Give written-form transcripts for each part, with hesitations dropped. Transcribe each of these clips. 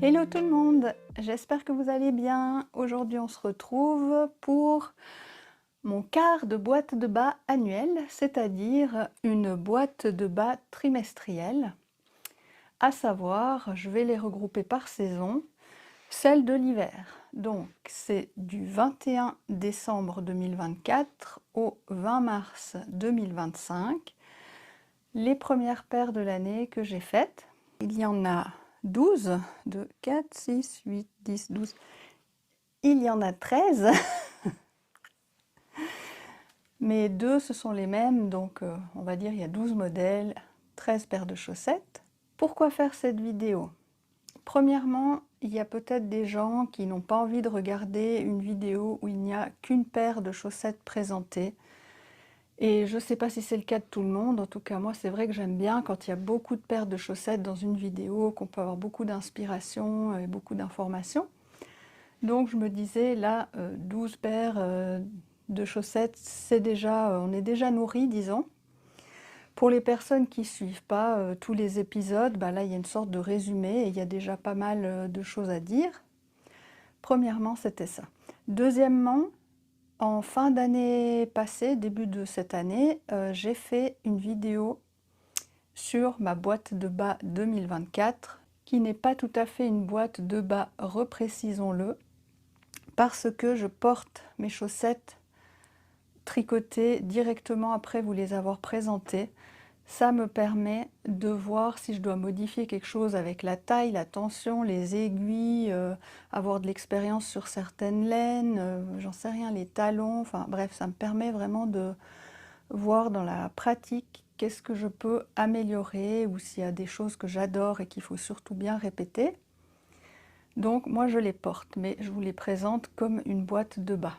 Hello tout le monde, j'espère que vous allez bien. Aujourd'hui on se retrouve pour mon quart de boîte de bas annuelle, c'est-à-dire une boîte de bas trimestrielle. À savoir, je vais les regrouper par saison, celle de l'hiver. Donc c'est du 21 décembre 2024 au 20 mars 2025. Les premières paires de l'année que j'ai faites. Il y en a 12, 2, 4, 6, 8, 10, 12. Il y en a 13. Mais deux, ce sont les mêmes, donc on va dire il y a 12 modèles, 13 paires de chaussettes. Pourquoi faire cette vidéo? Premièrement, il y a peut-être des gens qui n'ont pas envie de regarder une vidéo où il n'y a qu'une paire de chaussettes présentée. Et je ne sais pas si c'est le cas de tout le monde, en tout cas moi c'est vrai que j'aime bien quand il y a beaucoup de paires de chaussettes dans une vidéo, qu'on peut avoir beaucoup d'inspiration et beaucoup d'informations. Donc je me disais là, 12 paires de chaussettes, c'est déjà, on est déjà nourri, disons. Pour les personnes qui ne suivent pas tous les épisodes, bah là il y a une sorte de résumé et il y a déjà pas mal de choses à dire. Premièrement, c'était ça. Deuxièmement, en fin d'année passée, début de cette année, j'ai fait une vidéo sur ma boîte de bas 2024, qui n'est pas tout à fait une boîte de bas, reprécisons-le, parce que je porte mes chaussettes tricotées directement après vous les avoir présentées. Ça me permet de voir si je dois modifier quelque chose avec la taille, la tension, les aiguilles, avoir de l'expérience sur certaines laines, j'en sais rien, les talons, enfin bref, ça me permet vraiment de voir dans la pratique qu'est-ce que je peux améliorer ou s'il y a des choses que j'adore et qu'il faut surtout bien répéter. Donc moi je les porte, mais je vous les présente comme une boîte de bas.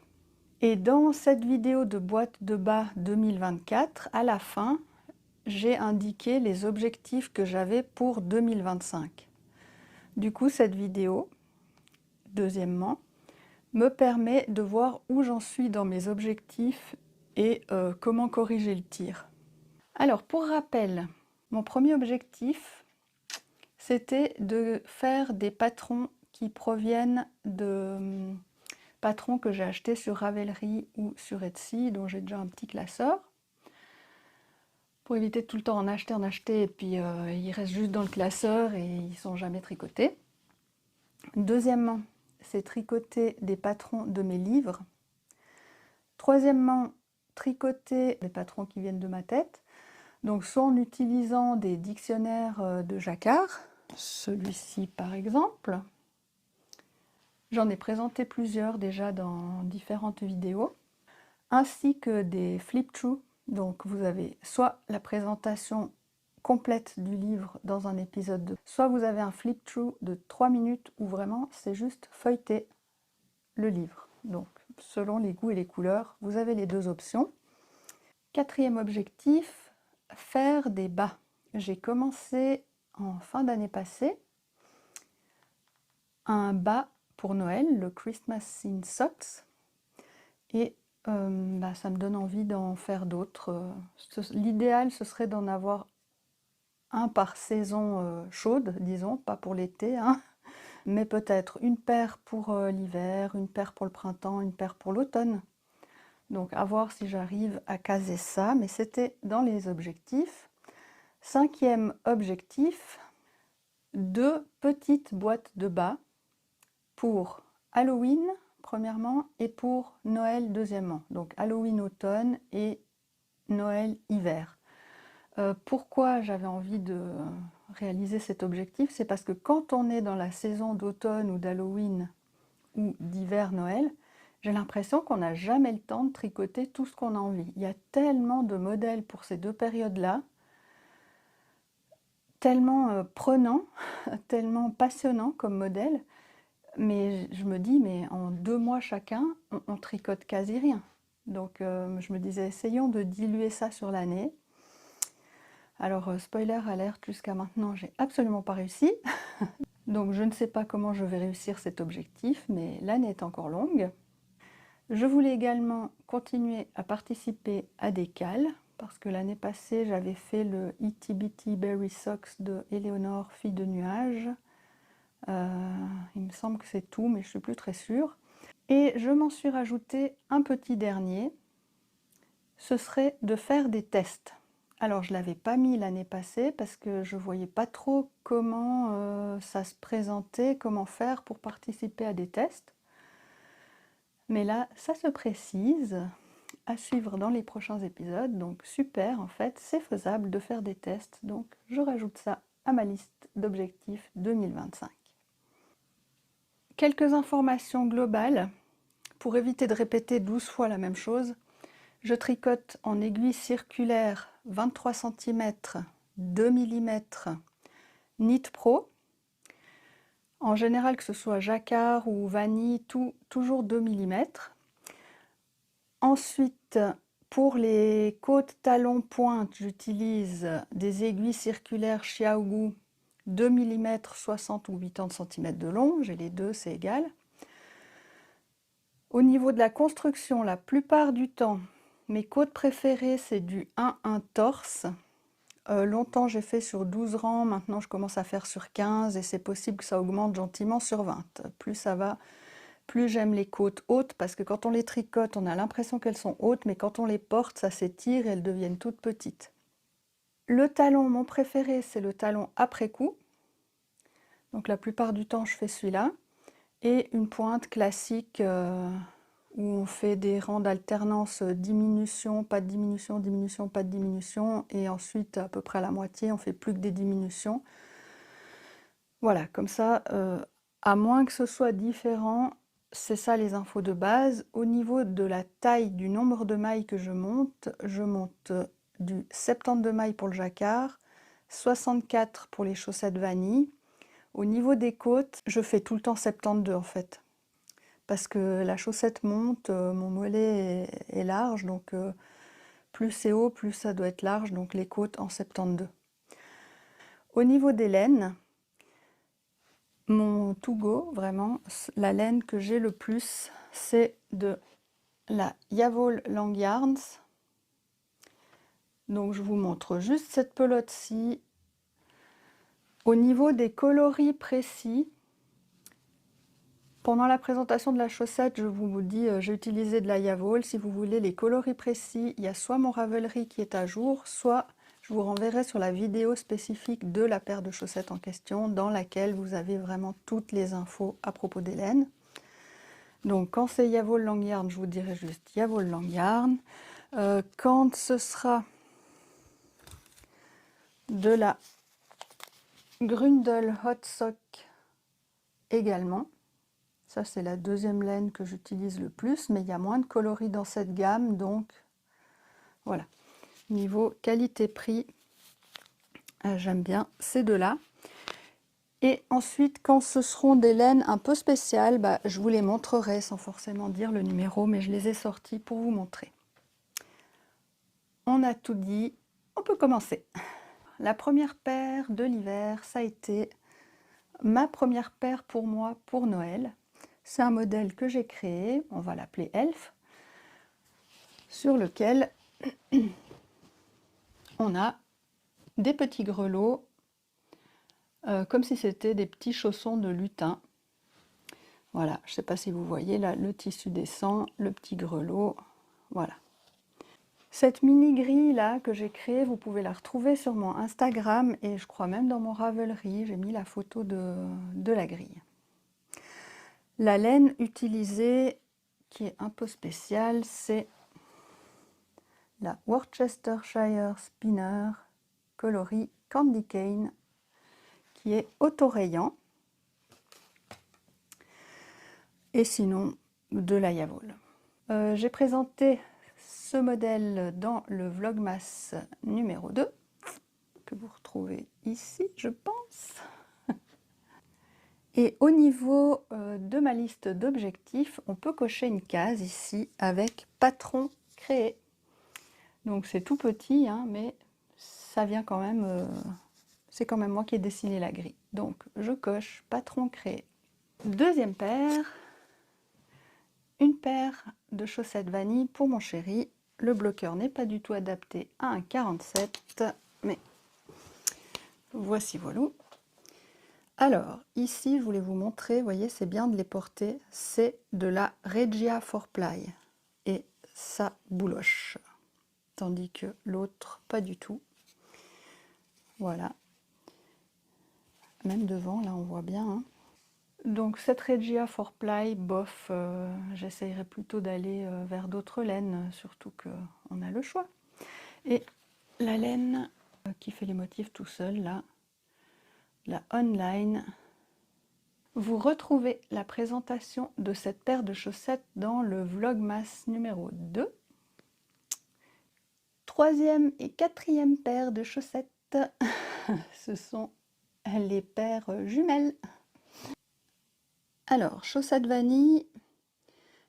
Et dans cette vidéo de boîte de bas 2024, à la fin, j'ai indiqué les objectifs que j'avais pour 2025. Du coup, cette vidéo, deuxièmement, me permet de voir où j'en suis dans mes objectifs et comment corriger le tir. Alors, pour rappel, mon premier objectif, c'était de faire des patrons qui proviennent de patrons que j'ai achetés sur Ravelry ou sur Etsy, dont j'ai déjà un petit classeur, pour éviter de tout le temps en acheter, et puis ils restent juste dans le classeur et ils ne sont jamais tricotés. Deuxièmement, c'est tricoter des patrons de mes livres. Troisièmement, tricoter des patrons qui viennent de ma tête. Donc soit en utilisant des dictionnaires de jacquard, celui-ci par exemple. J'en ai présenté plusieurs déjà dans différentes vidéos, ainsi que des flip-through. Donc vous avez soit la présentation complète du livre dans un épisode 2, soit vous avez un flip-through de 3 minutes où vraiment c'est juste feuilleter le livre. Donc selon les goûts et les couleurs, vous avez les deux options. Quatrième objectif, faire des bas. J'ai commencé en fin d'année passée un bas pour Noël, le Christmas in Socks, et ça me donne envie d'en faire d'autres. L'idéal, ce serait d'en avoir un par saison chaude, disons, pas pour l'été, hein, mais peut-être une paire pour l'hiver, une paire pour le printemps, une paire pour l'automne. Donc à voir si j'arrive à caser ça, mais c'était dans les objectifs. Cinquième objectif, 2 petites boîtes de bas pour Halloween premièrement et pour Noël deuxièmement. Donc Halloween automne et Noël hiver. Pourquoi j'avais envie de réaliser cet objectif? C'est parce que quand on est dans la saison d'automne ou d'Halloween ou d'hiver Noël, j'ai l'impression qu'on n'a jamais le temps de tricoter tout ce qu'on a envie. Il y a tellement de modèles pour ces deux périodes-là, tellement prenant, tellement passionnant comme modèle, mais je me dis, mais en 2 mois chacun, on tricote quasi rien. Donc je me disais, essayons de diluer ça sur l'année. Alors spoiler alerte, jusqu'à maintenant, j'ai absolument pas réussi. Donc je ne sais pas comment je vais réussir cet objectif, mais l'année est encore longue. Je voulais également continuer à participer à des cals, parce que l'année passée, j'avais fait le Itty Bitty Berry Socks de Eleonore, fille de nuages, Il me semble que c'est tout, mais je ne suis plus très sûre. Et je m'en suis rajouté un petit dernier, ce serait de faire des tests. Alors je ne l'avais pas mis l'année passée parce que je ne voyais pas trop comment ça se présentait, comment faire pour participer à des tests. Mais là, ça se précise, à suivre dans les prochains épisodes, donc super, en fait, c'est faisable de faire des tests, donc je rajoute ça à ma liste d'objectifs 2025. Quelques informations globales, pour éviter de répéter 12 fois la même chose. Je tricote en aiguille circulaire 23 cm, 2 mm, Knit Pro. En général, que ce soit jacquard ou vanille, toujours 2 mm. Ensuite, pour les côtes, talons, pointes, j'utilise des aiguilles circulaires Xiaogu 2 mm, 60 ou 80 cm de long. J'ai les deux, c'est égal. Au niveau de la construction, la plupart du temps, mes côtes préférées, c'est du 1-1 torse. Longtemps, j'ai fait sur 12 rangs. Maintenant, je commence à faire sur 15 et c'est possible que ça augmente gentiment sur 20. Plus ça va, plus j'aime les côtes hautes parce que quand on les tricote, on a l'impression qu'elles sont hautes, mais quand on les porte, ça s'étire et elles deviennent toutes petites. Le talon, mon préféré, c'est le talon après coup. Donc la plupart du temps, je fais celui-là. Et une pointe classique où on fait des rangs d'alternance diminution, pas de diminution, diminution, pas de diminution. Et ensuite, à peu près à la moitié, on fait plus que des diminutions. Voilà, comme ça, à moins que ce soit différent, c'est ça les infos de base. Au niveau de la taille du nombre de mailles que je monte du 72 mailles pour le jacquard, 64 pour les chaussettes vanille. Au niveau des côtes, je fais tout le temps 72 en fait. Parce que la chaussette monte, mon mollet est large, donc plus c'est haut, plus ça doit être large, donc les côtes en 72. Au niveau des laines, mon to go, vraiment, la laine que j'ai le plus, c'est de la Yavol Long Yarns. Donc je vous montre juste cette pelote-ci. Au niveau des coloris précis, pendant la présentation de la chaussette, je vous dis, j'ai utilisé de la Yavol. Si vous voulez les coloris précis, il y a soit mon Ravelry qui est à jour, soit je vous renverrai sur la vidéo spécifique de la paire de chaussettes en question, dans laquelle vous avez vraiment toutes les infos à propos des laines. Donc quand c'est Yavol Long Yarn, je vous dirai juste Yavol Long Yarn. Quand ce sera de la Grundel Hot Sock également, ça c'est la deuxième laine que j'utilise le plus, mais il y a moins de coloris dans cette gamme, donc voilà. Niveau qualité-prix, j'aime bien ces deux-là. Et ensuite, quand ce seront des laines un peu spéciales, je vous les montrerai sans forcément dire le numéro, mais je les ai sortis pour vous montrer. On a tout dit, on peut commencer. La première paire de l'hiver, ça a été ma première paire pour moi pour Noël. C'est un modèle que j'ai créé, on va l'appeler Elf, sur lequel on a des petits grelots, comme si c'était des petits chaussons de lutin. Voilà, je ne sais pas si vous voyez là, le tissu descend, le petit grelot, voilà. Cette mini grille là que j'ai créée, vous pouvez la retrouver sur mon Instagram et je crois même dans mon Ravelry, j'ai mis la photo de la grille. La laine utilisée, qui est un peu spéciale, c'est la Worcestershire Spinner coloris Candy Cane, qui est autorayant. Et sinon, de la Yavol. J'ai présenté ce modèle dans le Vlogmas numéro 2, que vous retrouvez ici, je pense. Et au niveau de ma liste d'objectifs, on peut cocher une case ici avec patron créé. Donc c'est tout petit, hein, mais ça vient quand même, c'est quand même moi qui ai dessiné la grille. Donc je coche patron créé. Deuxième paire, une paire de chaussettes vanille pour mon chéri. Le bloqueur n'est pas du tout adapté à un 47, mais voici voilà. Alors, ici, je voulais vous montrer, vous voyez, c'est bien de les porter. C'est de la Regia 4-ply. Et ça bouloche. Tandis que l'autre, pas du tout. Voilà. Même devant, là, on voit bien. Hein. Donc, cette Regia 4-ply, bof, j'essayerai plutôt d'aller vers d'autres laines, surtout qu'on a le choix. Et la laine qui fait les motifs tout seul, là, la Online. Vous retrouvez la présentation de cette paire de chaussettes dans le Vlogmas numéro 2. Troisième et quatrième paire de chaussettes, ce sont les paires jumelles. Alors, chaussettes vanille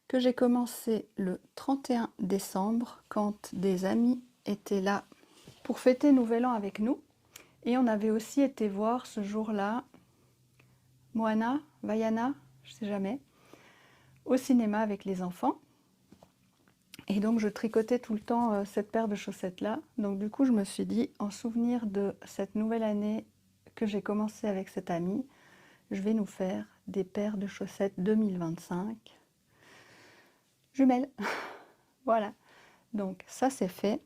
que j'ai commencé le 31 décembre quand des amis étaient là pour fêter Nouvel An avec nous. Et on avait aussi été voir ce jour-là Moana, Vaiana, je sais jamais, au cinéma avec les enfants. Et donc je tricotais tout le temps cette paire de chaussettes là. Donc du coup je me suis dit, en souvenir de cette nouvelle année que j'ai commencé avec cet ami, je vais nous faire des paires de chaussettes 2025 jumelles. Voilà, donc ça c'est fait.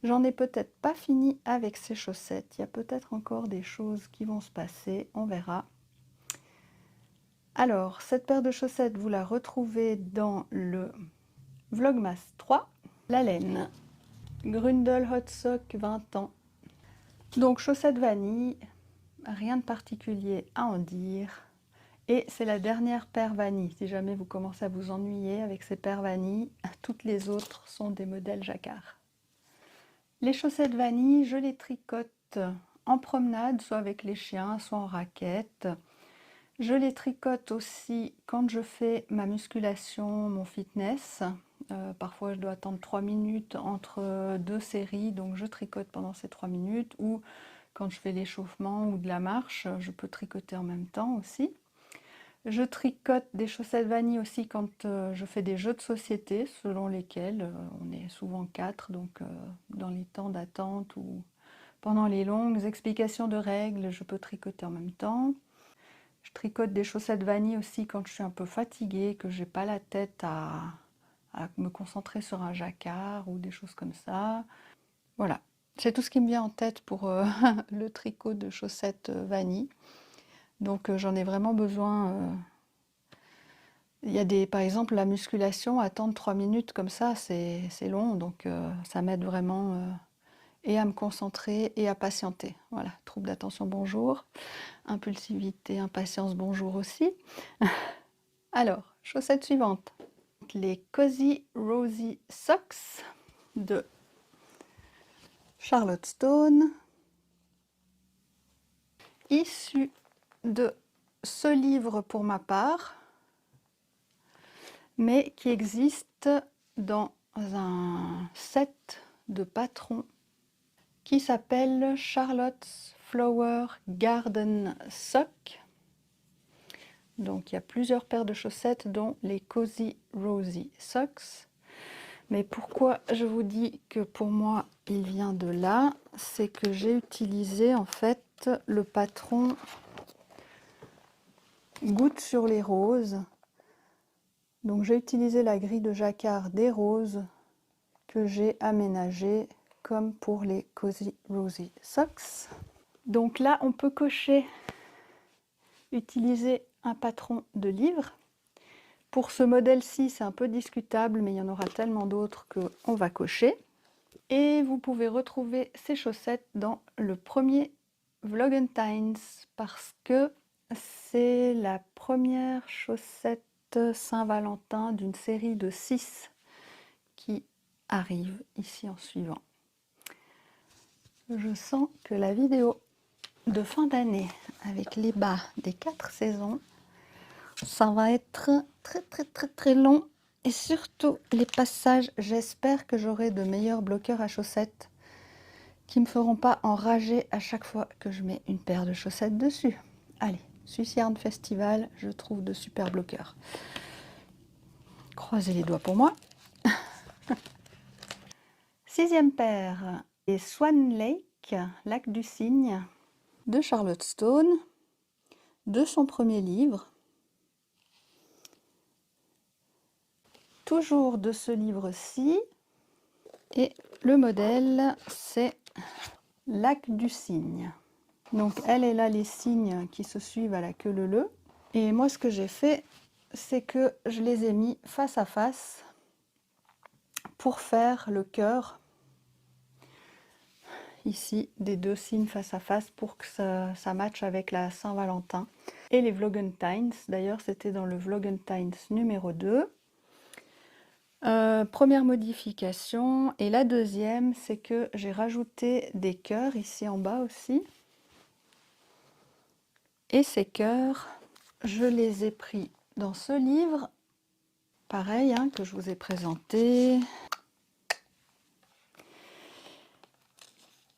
J'en ai peut-être pas fini avec ces chaussettes, il y a peut-être encore des choses qui vont se passer, on verra. Alors, cette paire de chaussettes, vous la retrouvez dans le Vlogmas 3. La laine, Grundel Hot Sock 20 ans. Donc, chaussettes vanille, rien de particulier à en dire. Et c'est la dernière paire vanille. Si jamais vous commencez à vous ennuyer avec ces paires vanille, toutes les autres sont des modèles jacquard. Les chaussettes vanille, je les tricote en promenade, soit avec les chiens, soit en raquette. Je les tricote aussi quand je fais ma musculation, mon fitness. Parfois je dois attendre 3 minutes entre deux séries, donc je tricote pendant ces 3 minutes. Ou quand je fais l'échauffement ou de la marche, je peux tricoter en même temps aussi. Je tricote des chaussettes vanille aussi quand je fais des jeux de société, selon lesquels on est souvent 4, donc dans les temps d'attente ou pendant les longues explications de règles, je peux tricoter en même temps. Je tricote des chaussettes vanille aussi quand je suis un peu fatiguée, que j'ai pas la tête à me concentrer sur un jacquard ou des choses comme ça. Voilà, c'est tout ce qui me vient en tête pour le tricot de chaussettes vanille. Donc j'en ai vraiment besoin. Il y a par exemple la musculation, attendre 3 minutes comme ça, c'est long, donc ça m'aide vraiment et à me concentrer et à patienter. Voilà, trouble d'attention, bonjour. Impulsivité, impatience, bonjour aussi. Alors, chaussettes suivantes. Les Cozy Rosy Socks de Charlotte Stone. Issus de ce livre pour ma part, mais qui existe dans un set de patrons qui s'appelle Charlotte's Flower Garden Sock. Donc il y a plusieurs paires de chaussettes dont les Cozy Rosy Socks. Mais pourquoi je vous dis que pour moi il vient de là, c'est que j'ai utilisé en fait le patron Goutte sur les roses. Donc j'ai utilisé la grille de jacquard des roses que j'ai aménagée comme pour les Cozy Rosy Socks. Donc là on peut cocher, utiliser un patron de livre. Pour ce modèle-ci, c'est un peu discutable, mais il y en aura tellement d'autres qu'on va cocher. Et vous pouvez retrouver ces chaussettes dans le premier Vlogentines, parce que c'est la première chaussette Saint-Valentin d'une série de 6 qui arrive ici en suivant. Je sens que la vidéo de fin d'année avec les bas des 4 saisons, ça va être très long, et surtout les passages, j'espère que j'aurai de meilleurs bloqueurs à chaussettes qui me feront pas enrager à chaque fois que je mets une paire de chaussettes dessus. Allez, Swiss Yarn Festival, je trouve de super bloqueurs. Croisez les doigts pour moi. 6e paire, les Swan Lake, lac du cygne de Charlotte Stone. de son premier livre. Toujours de ce livre-ci. Et le modèle, c'est Lac du cygne. Donc elle est là les cygnes qui se suivent à la queue leu-leu. Et moi ce que j'ai fait, c'est que je les ai mis face à face pour faire le cœur ici des deux cygnes face à face pour que ça matche avec la Saint-Valentin et les Vlogentines. D'ailleurs c'était dans le Vlogentines numéro 2. Première modification, et la deuxième c'est que j'ai rajouté des cœurs ici en bas aussi. Et ces cœurs, je les ai pris dans ce livre, pareil, hein, que je vous ai présenté.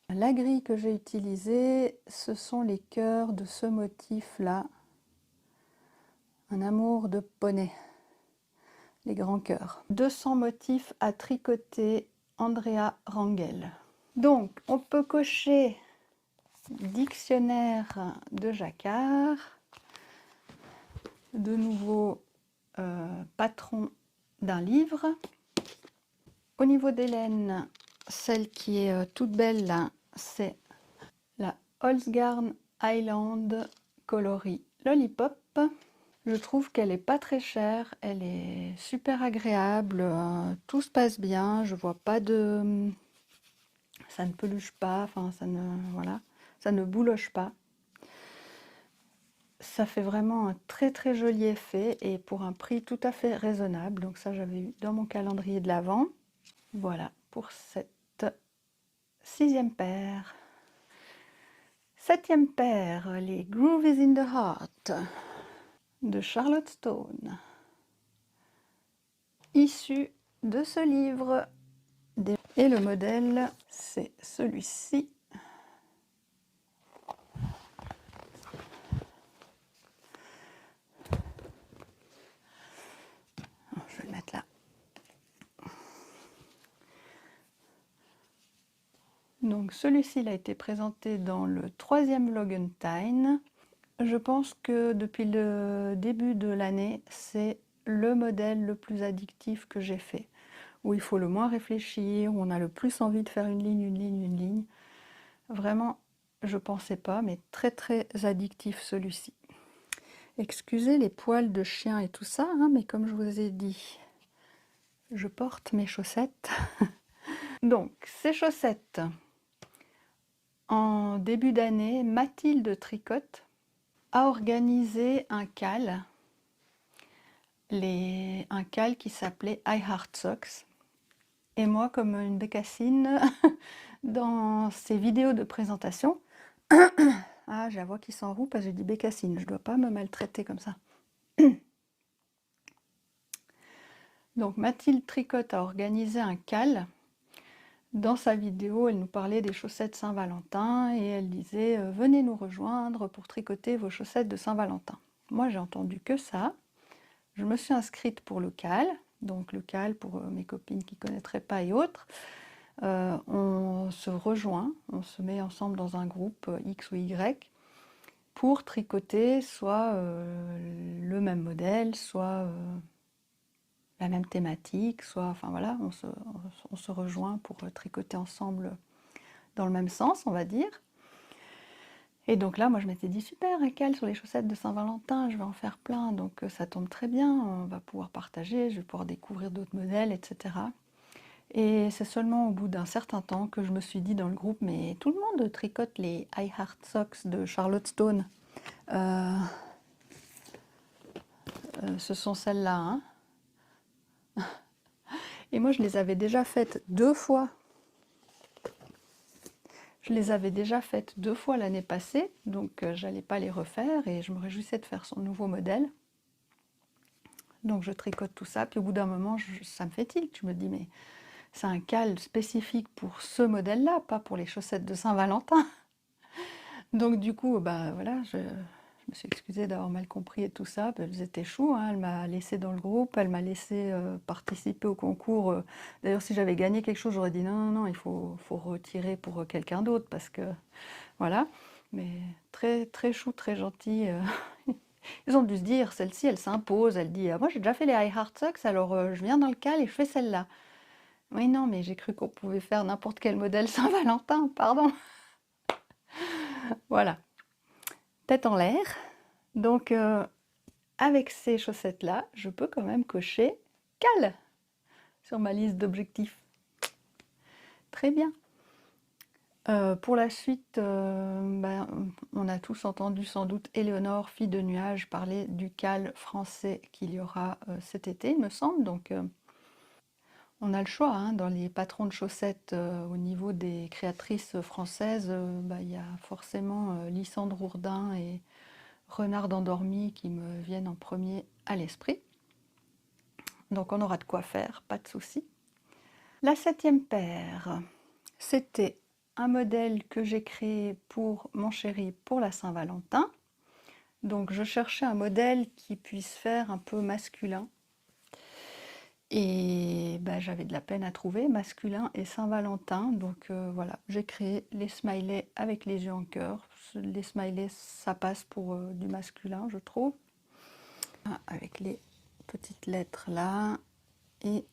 La grille que j'ai utilisée, ce sont les cœurs de ce motif-là. Un amour de poney, les grands cœurs. 200 motifs à tricoter, Andrea Rangel. Donc, on peut cocher dictionnaire de jacquard. De nouveau, patron d'un livre. Au niveau des laines, celle qui est toute belle là, c'est la Holzgarn Island Coloris Lollipop. Je trouve qu'elle est pas très chère, elle est super agréable, tout se passe bien, je vois pas de... ça ne peluche pas, enfin ça ne... voilà, ça ne bouloche pas. Ça fait vraiment un très très joli effet et pour un prix tout à fait raisonnable. Donc ça j'avais eu dans mon calendrier de l'Avent. Voilà pour cette 6e paire. 7e paire, les Groove is in the Heart de Charlotte Stone. Issu de ce livre. Et le modèle, c'est celui-ci. Je vais le mettre là. Donc celui-ci il a été présenté dans le 3e Vlogentine. Je pense que depuis le début de l'année, c'est le modèle le plus addictif que j'ai fait. Où il faut le moins réfléchir, où on a le plus envie de faire une ligne, une ligne, une ligne. Vraiment, je pensais pas, mais très très addictif celui-ci. Excusez les poils de chien et tout ça, hein, mais comme je vous ai dit, je porte mes chaussettes. Donc, ces chaussettes, en début d'année, Mathilde Tricotte a organisé un cale, un cale qui s'appelait I Heart Socks. Et moi, comme une bécassine, dans ces vidéos de présentation, ah, j'ai la voix qui s'enroule parce que j'ai dit bécassine, je ne dois pas me maltraiter comme ça. Donc Mathilde Tricotte a organisé un cale. Dans sa vidéo, elle nous parlait des chaussettes Saint-Valentin et elle disait « Venez nous rejoindre pour tricoter vos chaussettes de Saint-Valentin ». Moi, j'ai entendu que ça. Je me suis inscrite pour le cale. Donc le cale, pour mes copines qui ne connaîtraient pas et autres, on se rejoint, on se met ensemble dans un groupe X ou Y pour tricoter soit le même modèle, soit la même thématique, soit, enfin voilà, on se rejoint pour tricoter ensemble dans le même sens, on va dire. Et donc là, moi je m'étais dit, super, un cale sur les chaussettes de Saint-Valentin, je vais en faire plein, donc ça tombe très bien, on va pouvoir partager, je vais pouvoir découvrir d'autres modèles, etc. Et c'est seulement au bout d'un certain temps que je me suis dit dans le groupe, mais tout le monde tricote les I Heart Socks de Charlotte Stone. Ce sont celles-là, hein. Et moi je les avais déjà faites 2 fois. Je les avais déjà faites 2 fois l'année passée, donc j'allais pas les refaire et je me réjouissais de faire son nouveau modèle. Donc je tricote tout ça, puis au bout d'un moment, ça me fait tilt. Je me dis, mais c'est un cale spécifique pour ce modèle-là, pas pour les chaussettes de Saint-Valentin. Donc du coup, bah voilà, je me suis excusée d'avoir mal compris et tout ça. Elles étaient choues, hein. Elle m'a laissé dans le groupe, elle m'a laissé participer au concours. D'ailleurs, si j'avais gagné quelque chose, j'aurais dit non, non, non, il faut retirer pour quelqu'un d'autre parce que voilà. Mais très très chou, très gentil. Ils ont dû se dire, celle-ci, elle s'impose, elle dit, moi j'ai déjà fait les I Heart Socks, alors je viens dans le cal et je fais celle-là. Oui, non, mais j'ai cru qu'on pouvait faire n'importe quel modèle Saint-Valentin, pardon. Voilà, tête en l'air. Donc, avec ces chaussettes-là, je peux quand même cocher cal sur ma liste d'objectifs. Très bien. Pour la suite, on a tous entendu sans doute Éléonore, fille de nuages, parler du cal français qu'il y aura cet été, il me semble. Donc, on a le choix, hein, dans les patrons de chaussettes au niveau des créatrices françaises, il y a forcément Lysandre Hourdin et Renard d'Endormi qui me viennent en premier à l'esprit. Donc on aura de quoi faire, pas de souci. La 7e paire, c'était un modèle que j'ai créé pour mon chéri pour la Saint-Valentin. Donc je cherchais un modèle qui puisse faire un peu masculin. Et j'avais de la peine à trouver, masculin et Saint-Valentin. Donc voilà, j'ai créé les smileys avec les yeux en cœur. Les smileys, ça passe pour du masculin, je trouve. Avec les petites lettres là et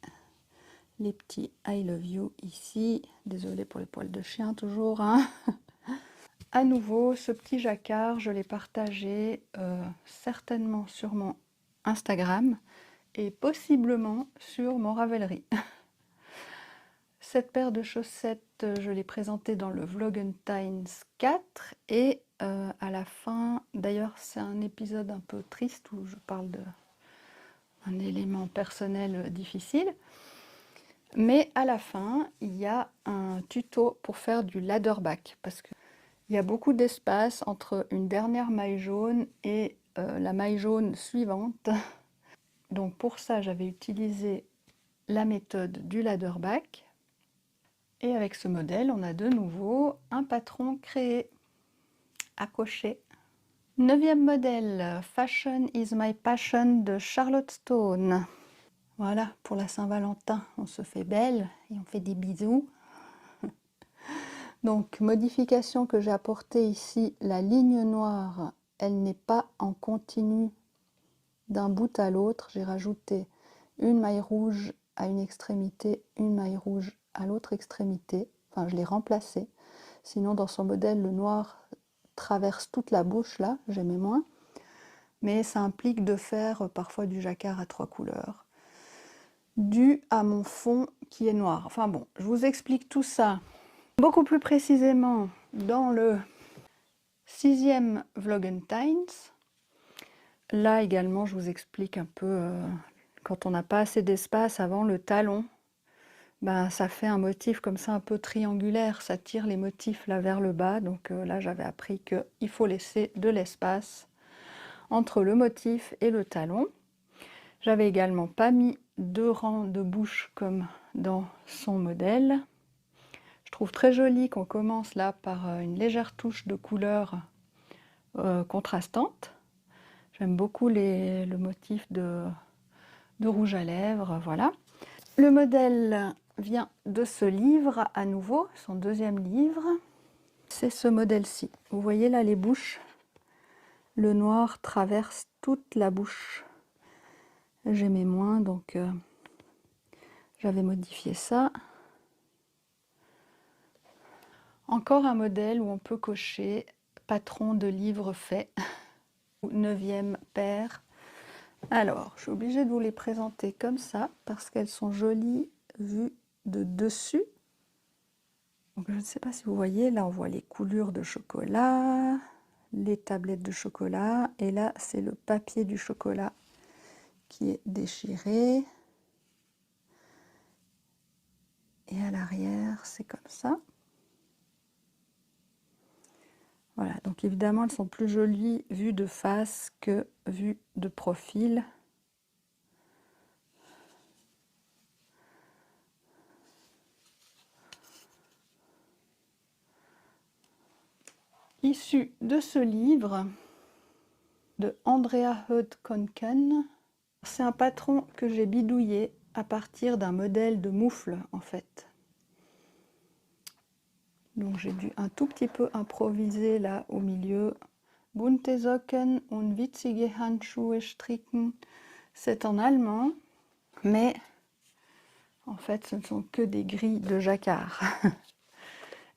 les petits I love you ici. Désolée pour les poils de chien toujours, hein. À nouveau, ce petit jacquard, je l'ai partagé certainement sur mon Instagram et possiblement sur mon Ravelry. Cette paire de chaussettes, je l'ai présentée dans le Vlogentines 4 et à la fin, d'ailleurs c'est un épisode un peu triste où je parle d'un élément personnel difficile. Mais à la fin, il y a un tuto pour faire du ladderback parce qu'il y a beaucoup d'espace entre une dernière maille jaune et la maille jaune suivante. Donc pour ça, j'avais utilisé la méthode du ladderback. Et avec ce modèle, on a de nouveau un patron créé à cocher. 9e modèle, Fashion is my passion de Charlotte Stone. Voilà, pour la Saint-Valentin, on se fait belle et on fait des bisous. Donc, modification que j'ai apportée ici, la ligne noire, elle n'est pas en continu d'un bout à l'autre. J'ai rajouté une maille rouge à une extrémité, une maille rouge à l'autre extrémité. Enfin, je l'ai remplacée. Sinon, dans son modèle, le noir traverse toute la bouche, là, j'aimais moins. Mais ça implique de faire parfois du jacquard à 3 couleurs, dû à mon fond qui est noir. Enfin bon, je vous explique tout ça beaucoup plus précisément dans le 6e Vlogentines. Là également, je vous explique un peu, quand on n'a pas assez d'espace avant le talon, ça fait un motif comme ça un peu triangulaire, ça tire les motifs là vers le bas. Donc là, j'avais appris qu'il faut laisser de l'espace entre le motif et le talon. J'avais également pas mis 2 rangs de bouche comme dans son modèle. Je trouve très joli qu'on commence là par une légère touche de couleur contrastante. J'aime beaucoup le motif de rouge à lèvres, voilà. Le modèle vient de ce livre à nouveau, son 2e livre. C'est ce modèle-ci. Vous voyez là les bouches? Le noir traverse toute la bouche. J'aimais moins, donc j'avais modifié ça. Encore un modèle où on peut cocher patron de livre fait, 9e paire. Alors, je suis obligée de vous les présenter comme ça parce qu'elles sont jolies vues de dessus. Donc, je ne sais pas si vous voyez, là on voit les coulures de chocolat, les tablettes de chocolat, et là c'est le papier du chocolat qui est déchiré. Et à l'arrière, c'est comme ça. Voilà, donc évidemment, elles sont plus jolies vues de face que vues de profil. Issu de ce livre de Andrea Höd-Konken. C'est un patron que j'ai bidouillé à partir d'un modèle de moufle en fait. Donc j'ai dû un tout petit peu improviser là au milieu Bunte Socken und witzige Handschuhe stricken. C'est en allemand, mais en fait ce ne sont que des grilles de jacquard.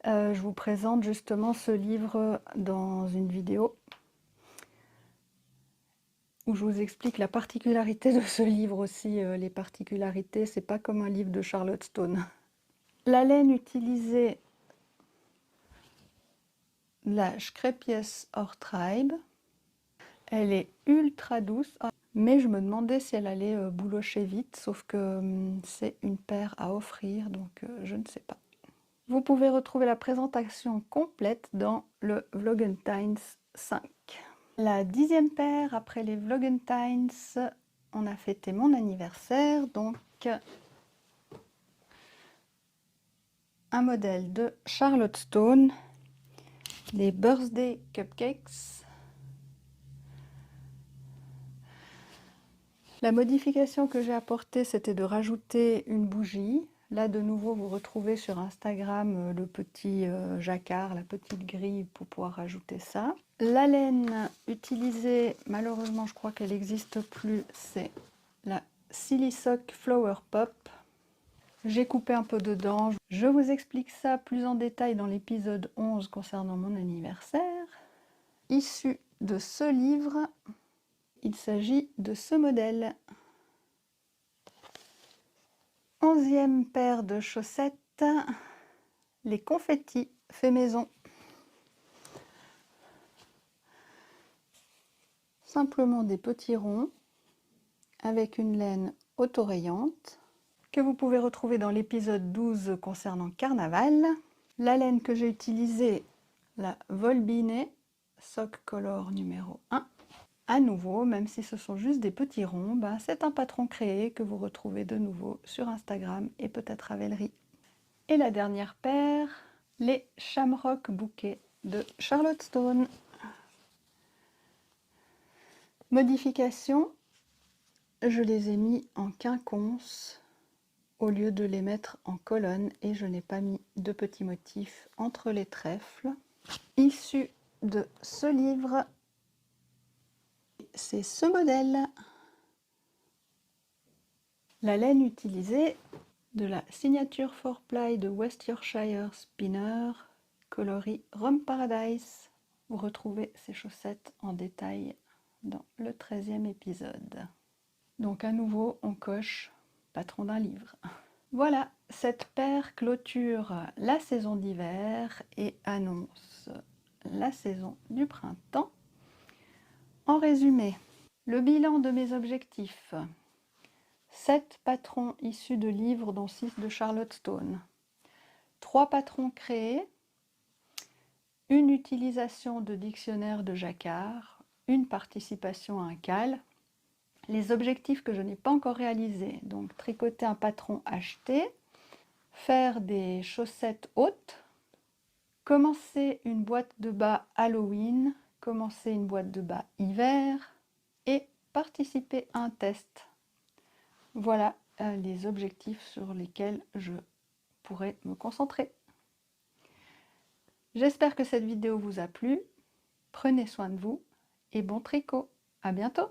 Je vous présente justement ce livre dans une vidéo où je vous explique la particularité de ce livre aussi. Les particularités, c'est pas comme un livre de Charlotte Stone. La laine utilisée, la Skrepies Ortreib, elle est ultra douce, mais je me demandais si elle allait boulocher vite, sauf que c'est une paire à offrir, donc je ne sais pas. Vous pouvez retrouver la présentation complète dans le Vlogentines 5. La 10e paire, après les Vlogentines, on a fêté mon anniversaire, donc un modèle de Charlotte Stone, les Birthday Cupcakes. La modification que j'ai apportée, c'était de rajouter une bougie. Là, de nouveau, vous retrouvez sur Instagram le petit jacquard, la petite grille pour pouvoir rajouter ça. La laine utilisée, malheureusement, je crois qu'elle n'existe plus, c'est la Silly Sock Flower Pop. J'ai coupé un peu dedans. Je vous explique ça plus en détail dans l'épisode 11 concernant mon anniversaire. Issu de ce livre, il s'agit de ce modèle. 11e paire de chaussettes, les confettis fait maison. Simplement des petits ronds avec une laine autorayante que vous pouvez retrouver dans l'épisode 12 concernant Carnaval. La laine que j'ai utilisée, la Volbine Sock Color numéro 1. À nouveau, même si ce sont juste des petits ronds, c'est un patron créé que vous retrouvez de nouveau sur Instagram et peut-être à Ravelry. Et la dernière paire, les Shamrock Bouquet de Charlotte Stone. Modification, je les ai mis en quinconce au lieu de les mettre en colonne et je n'ai pas mis de petits motifs entre les trèfles. Issu de ce livre, c'est ce modèle. La laine utilisée, de la Signature 4-ply de West Yorkshire Spinner, coloris Rum Paradise. Vous retrouvez ces chaussettes en détail dans le 13e épisode. Donc à nouveau, on coche patron d'un livre. Voilà, cette paire clôture la saison d'hiver et annonce la saison du printemps. En résumé, le bilan de mes objectifs. 7 patrons issus de livres, dont 6 de Charlotte Stone. 3 patrons créés. Une utilisation de dictionnaire de jacquard. Une participation à un cal. Les objectifs que je n'ai pas encore réalisés. Donc tricoter un patron acheté. Faire des chaussettes hautes. Commencer une boîte de bas Halloween. Commencer une boîte de bas hiver. Et participer à un test. Voilà les objectifs sur lesquels je pourrais me concentrer. J'espère que cette vidéo vous a plu. Prenez soin de vous et bon tricot. À bientôt!